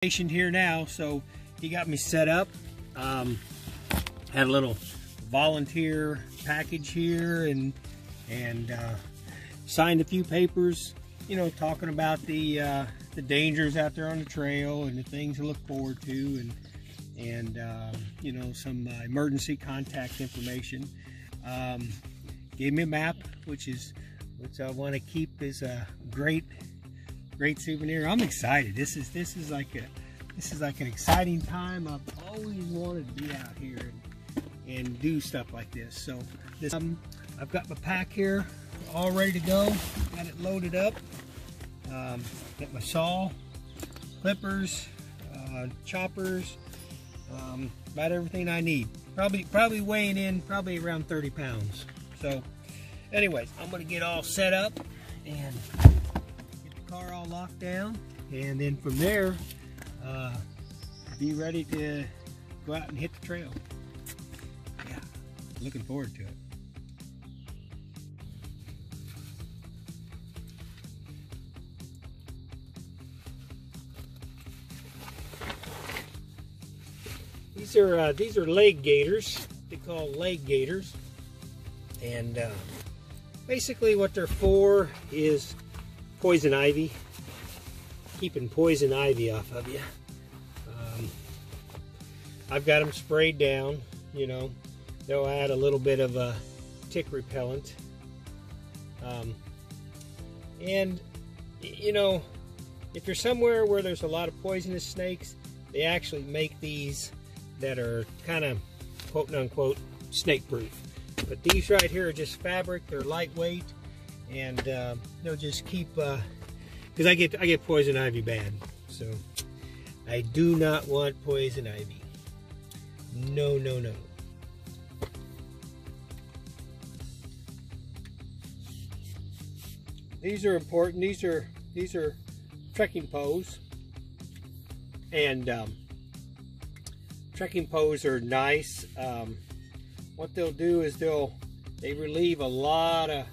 Stationed here now, so he got me set up. Had a little volunteer package here, and signed a few papers, you know, talking about the dangers out there on the trail and the things to look forward to, and you know, some emergency contact information. Gave me a map, which I want to keep as a great souvenir. I'm excited. This is like an exciting time. I've always wanted to be out here and do stuff like this. So this, I've got my pack here all ready to go. Got it loaded up. Got my saw, clippers, choppers, about everything I need. Probably weighing in around 30 pounds. So anyways, I'm gonna get all set up and car all locked down, and then from there be ready to go out and hit the trail. Yeah, looking forward to it. These are leg gaiters. They call leg gaiters, and basically what they're for is poison ivy, keeping poison ivy off of you. I've got them sprayed down, you know. They'll add a little bit of a tick repellent. And, you know, if you're somewhere where there's a lot of poisonous snakes, they actually make these that are kind of quote-unquote snake proof. But these right here are just fabric. They're lightweight, and they'll just keep, because I get poison ivy bad, so I do not want poison ivy. No, no, no. These are important. These are trekking poles, and trekking poles are nice. What they'll do is they relieve a lot of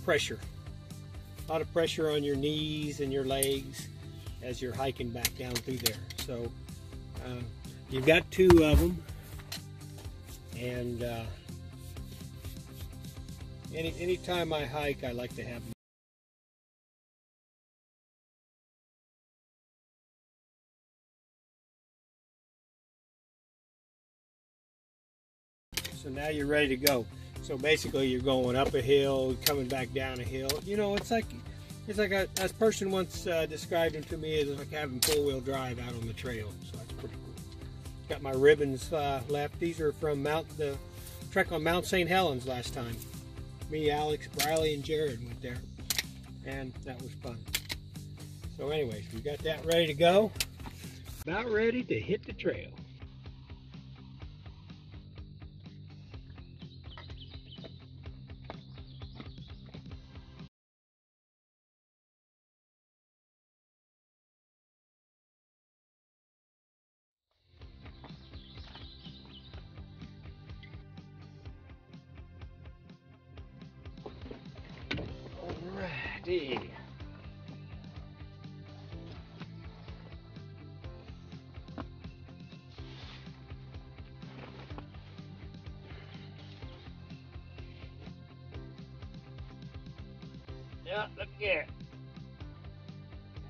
pressure on your knees and your legs as you're hiking back down through there. So you've got two of them, and anytime I hike, I like to have them. So now you're ready to go. So basically you're going up a hill, coming back down a hill. You know, it's like a person once described it to me as like having four-wheel drive out on the trail. So that's pretty cool. Got my ribbons left. These are from the trek on Mount St. Helens last time. Me, Alex, Briley, and Jared went there, and that was fun. So anyways, we got that ready to go. About ready to hit the trail. Alrighty. Yeah, look here.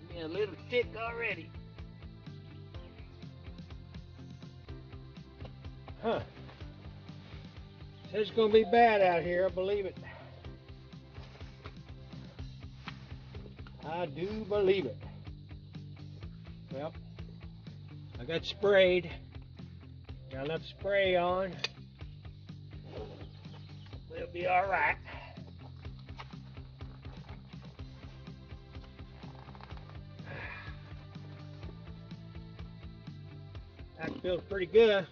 Got me a little tick already. Huh. Says it's gonna be bad out here, I believe it. I do believe it. Well, I got sprayed. Got enough spray on. We'll be all right. That feels pretty good.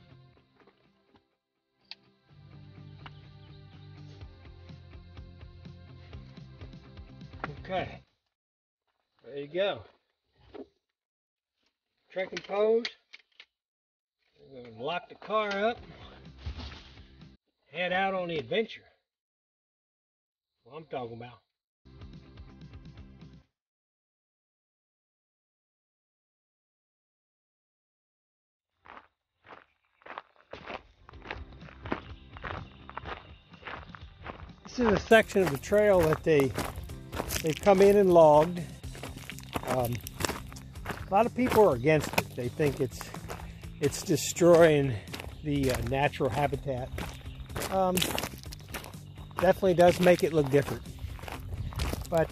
Okay. There you go. Trekking pose. We're going to lock the car up. Head out on the adventure. That's what I'm talking about. This is a section of the trail that they've come in and logged. A lot of people are against it. They think it's destroying the natural habitat. Definitely does make it look different. But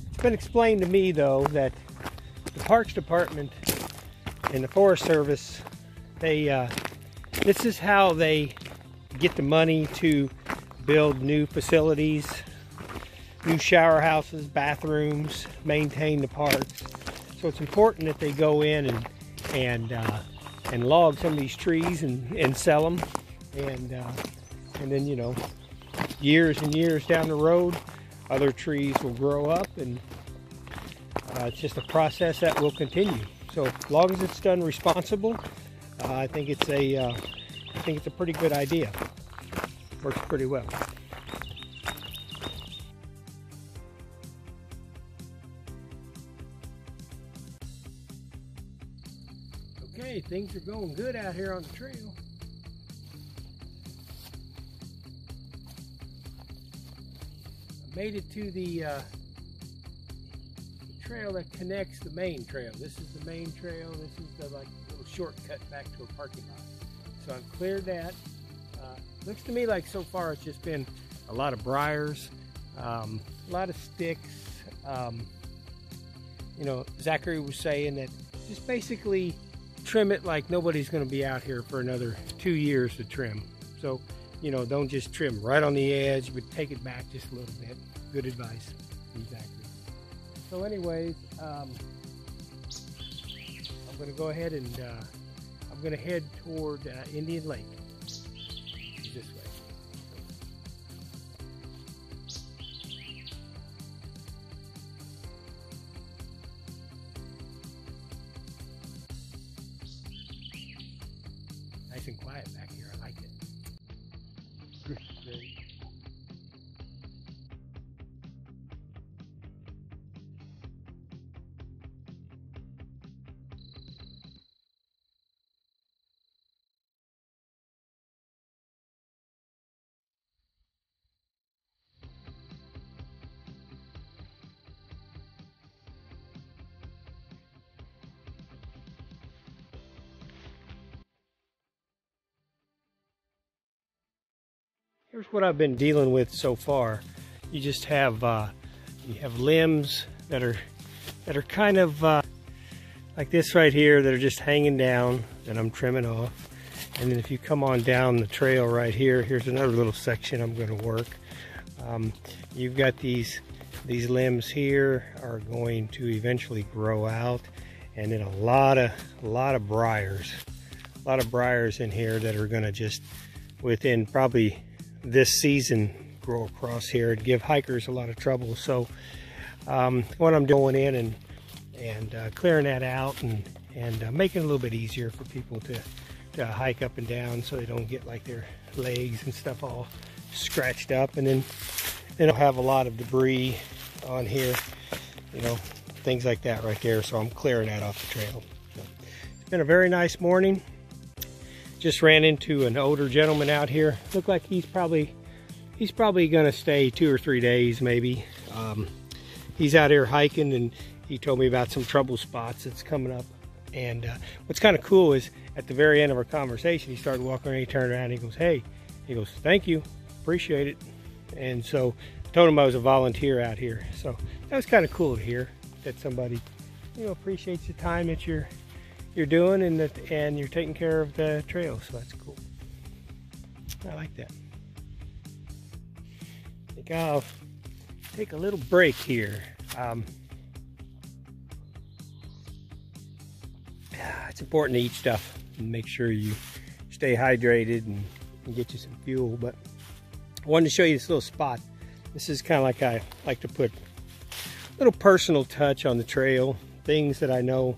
it's been explained to me, though, that the Parks Department and the Forest Service, this is how they get the money to build new facilities, new shower houses, bathrooms, maintain the parks. So it's important that they go in and log some of these trees and sell them, and then, you know, years and years down the road, other trees will grow up, and it's just a process that will continue. So as long as it's done responsible, I think it's a pretty good idea. Works pretty well. Okay, things are going good out here on the trail. I made it to the trail that connects the main trail. This is the main trail. This is the little shortcut back to a parking lot. So I've cleared that. Looks to me like so far it's just been a lot of briars, a lot of sticks. You know, Zachary was saying that just basically trim it like nobody's going to be out here for another 2 years to trim. So, you know, don't just trim right on the edge, but take it back just a little bit. Good advice from Zachary. So anyways, I'm going to go ahead and I'm going to head toward Indian Lake. This way. Nice and quiet back here. I like it. Here's what I've been dealing with so far. You just have limbs that are kind of like this right here that are just hanging down that I'm trimming off. And then if you come on down the trail right here, here's another little section I'm going to work. You've got these limbs here are going to eventually grow out, and then a lot of briars in here that are going to just within probably this season grow across here and give hikers a lot of trouble. So what I'm doing in and clearing that out and making it a little bit easier for people to hike up and down, so they don't get like their legs and stuff all scratched up. And then I'll have a lot of debris on here, you know, things like that right there. So I'm clearing that off the trail. So it's been a very nice morning. Just ran into an older gentleman out here. Looked like he's probably gonna stay 2 or 3 days maybe. He's out here hiking, and he told me about some trouble spots that's coming up. And what's kind of cool is at the very end of our conversation, he started walking around, he turned around, and he goes, "Hey," he goes, "Thank you, appreciate it." And so I told him I was a volunteer out here. So that was kind of cool to hear that somebody, you know, appreciates the time that you're doing and you're taking care of the trail. So that's cool. I like that. I think I'll take a little break here. It's important to eat stuff and make sure you stay hydrated and get you some fuel. But I wanted to show you this little spot. This is kind of like I like to put a little personal touch on the trail. Things that I know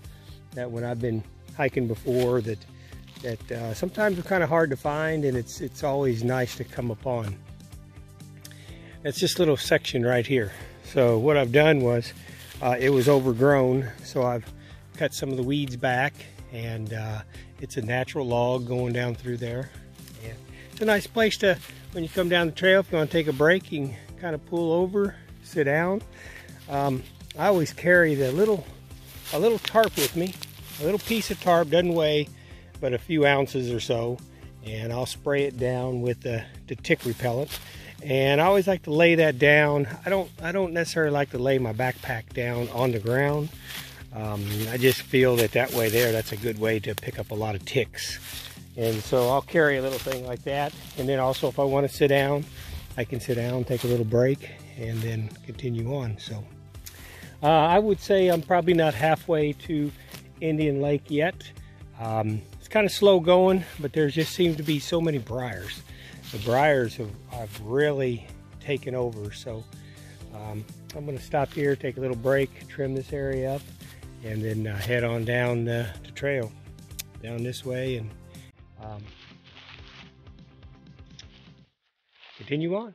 that when I've been hiking before that sometimes are kind of hard to find, and it's always nice to come upon. It's this little section right here. So what I've done was it was overgrown, so I've cut some of the weeds back, and it's a natural log going down through there. And it's a nice place to, when you come down the trail, if you want to take a break, you can kind of pull over, sit down. I always carry a little tarp with me. A little piece of tarp, doesn't weigh but a few ounces or so, and I'll spray it down with the tick repellent. And I always like to lay that down. I don't necessarily like to lay my backpack down on the ground. I just feel that way that's a good way to pick up a lot of ticks. And so I'll carry a little thing like that. And then also if I want to sit down, I can sit down, take a little break, and then continue on. So I would say I'm probably not halfway to Indian Lake yet. It's kind of slow going, but there just seems to be so many briars. The briars have really taken over. So I'm going to stop here, take a little break, trim this area up, and then head on down the trail down this way and continue on.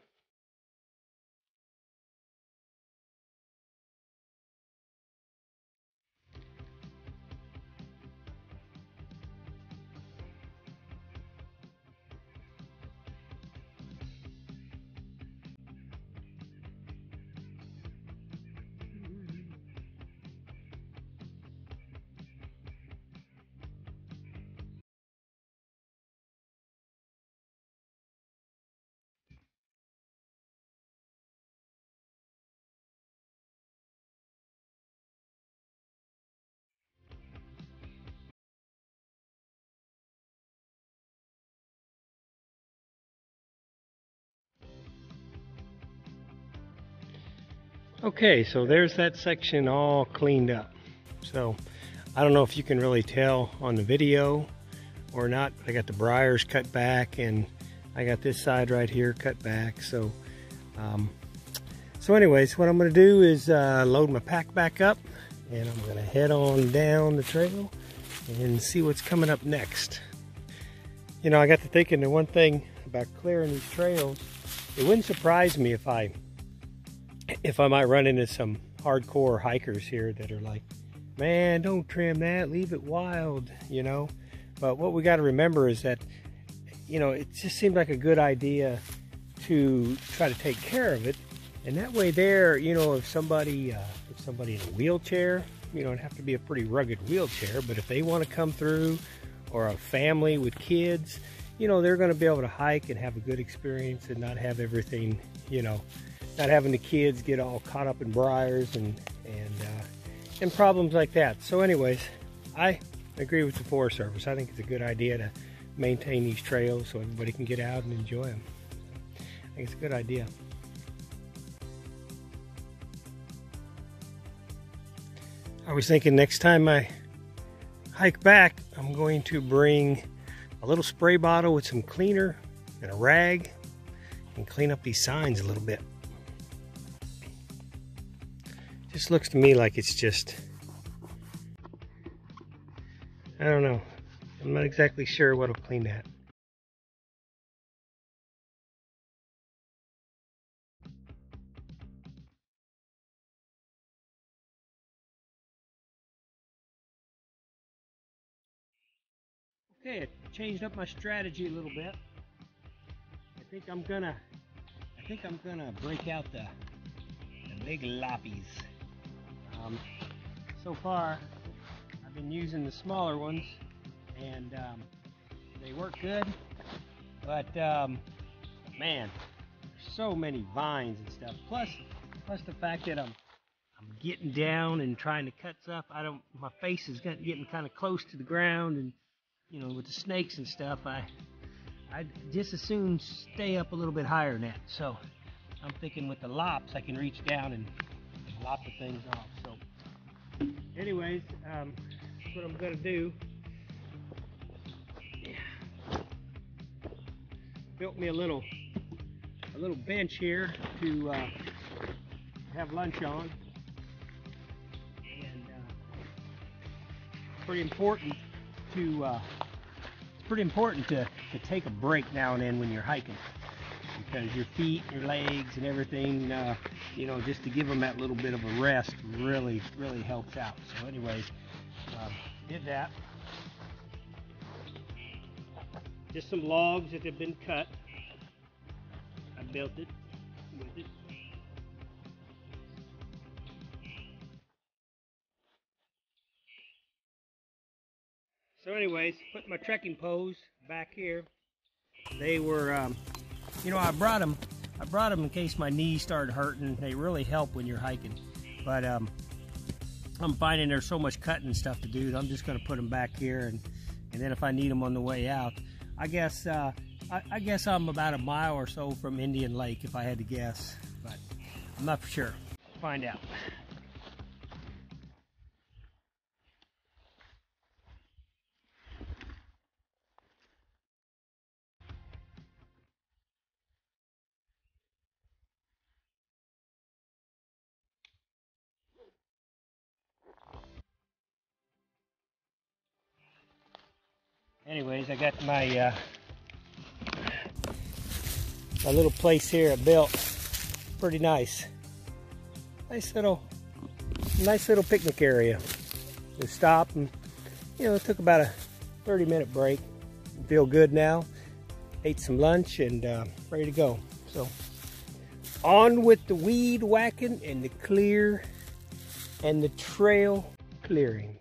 Okay, so there's that section all cleaned up. So I don't know if you can really tell on the video or not, but I got the briars cut back and I got this side right here cut back. So anyways, what I'm going to do is load my pack back up, and I'm going to head on down the trail and see what's coming up next. You know, I got to thinking the one thing about clearing these trails, it wouldn't surprise me if I might run into some hardcore hikers here that are like, man, don't trim that, leave it wild, you know. But what we got to remember is that, you know, it just seemed like a good idea to try to take care of it. And that way there, you know, if somebody in a wheelchair, you know, it'd have to be a pretty rugged wheelchair, but if they want to come through, or a family with kids, you know, they're going to be able to hike and have a good experience and not have everything, you know, not having the kids get all caught up in briars and problems like that. So anyways, I agree with the Forest Service. I think it's a good idea to maintain these trails so everybody can get out and enjoy them. I think it's a good idea. I was thinking next time I hike back, I'm going to bring a little spray bottle with some cleaner and a rag and clean up these signs a little bit. Just looks to me like it's just, I don't know. I'm not exactly sure what'll clean that. Okay, I changed up my strategy a little bit. I think I'm gonna break out the big loppies. So far, I've been using the smaller ones, and they work good. But man, there's so many vines and stuff. Plus the fact that I'm getting down and trying to cut stuff. My face is getting kind of close to the ground, and you know, with the snakes and stuff, I'd just as soon stay up a little bit higher than that. So I'm thinking with the lops, I can reach down and lop the things off. So anyways, that's what I'm gonna do. Built me a little bench here to have lunch on, and pretty important to take a break now and then when you're hiking, because your feet, your legs, and everything, you know, just to give them that little bit of a rest really helps out. So anyways, did that. Just some logs that have been cut. I built it with it. So anyways, put my trekking poles back here. They were, you know, I brought them in case my knees started hurting. They really help when you're hiking. But I'm finding there's so much cutting stuff to do. I'm just going to put them back here, and then if I need them on the way out, I guess I'm about a mile or so from Indian Lake, if I had to guess, but I'm not for sure. Find out. Anyways, I got my my little place here I built. Pretty nice. Nice little picnic area. We stopped and, you know, it took about a 30-minute break. Feel good now. Ate some lunch and ready to go. So on with the weed whacking and the clear and the trail clearing.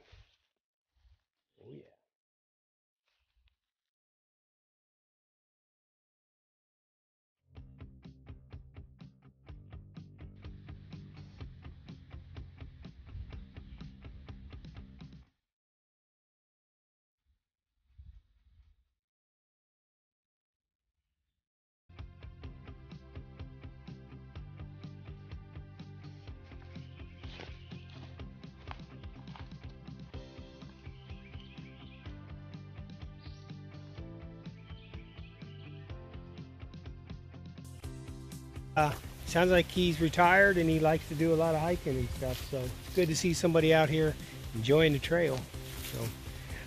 Sounds like he's retired and he likes to do a lot of hiking and stuff, so it's good to see somebody out here enjoying the trail. So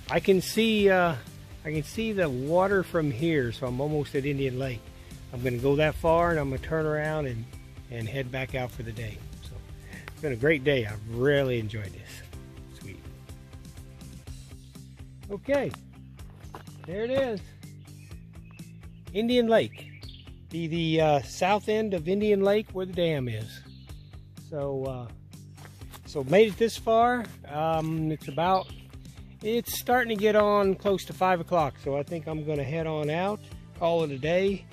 I can see the water from here, so I'm almost at Indian Lake. I'm going to go that far and I'm going to turn around and head back out for the day. So it's been a great day. I've really enjoyed this. Sweet. Okay, there it is. Indian Lake. The south end of Indian Lake where the dam is. So so made it this far. It's starting to get on close to 5 o'clock, so I think I'm going to head on out, call it a day,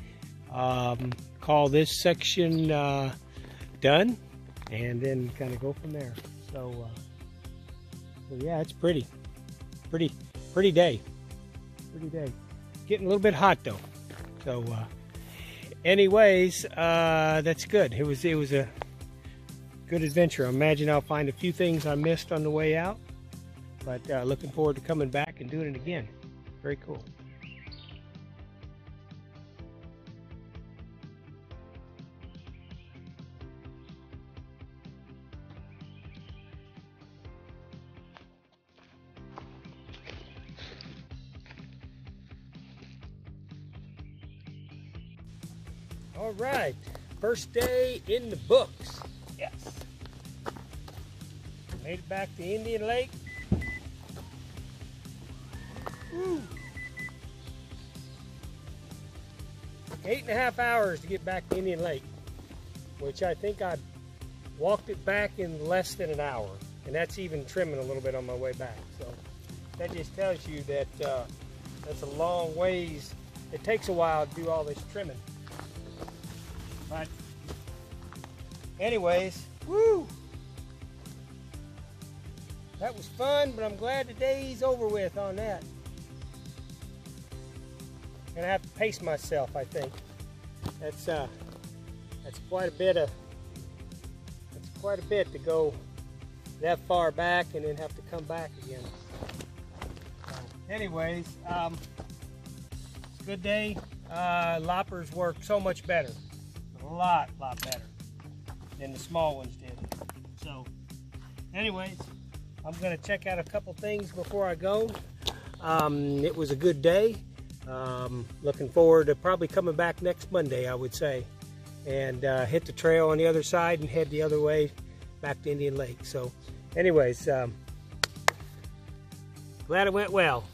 call this section done, and then kind of go from there. So yeah, it's pretty day. Getting a little bit hot though. So anyways, that's good. It was a good adventure. I imagine I'll find a few things I missed on the way out, but looking forward to coming back and doing it again. Very cool. All right, first day in the books. Yes. Made it back to Indian Lake. Woo. 8.5 hours to get back to Indian Lake, which I think I walked it back in less than an hour, and that's even trimming a little bit on my way back. So that just tells you that that's a long ways. It takes a while to do all this trimming. But anyways, woo! That was fun, but I'm glad the day's over with on that. Gonna have to pace myself, I think. That's quite a bit to go that far back and then have to come back again. Anyways, good day. Loppers work so much better. A lot better than the small ones did. So anyways, I'm gonna check out a couple things before I go. It was a good day. Looking forward to probably coming back next Monday, I would say, and hit the trail on the other side and head the other way back to Indian Lake. So anyways, glad it went well.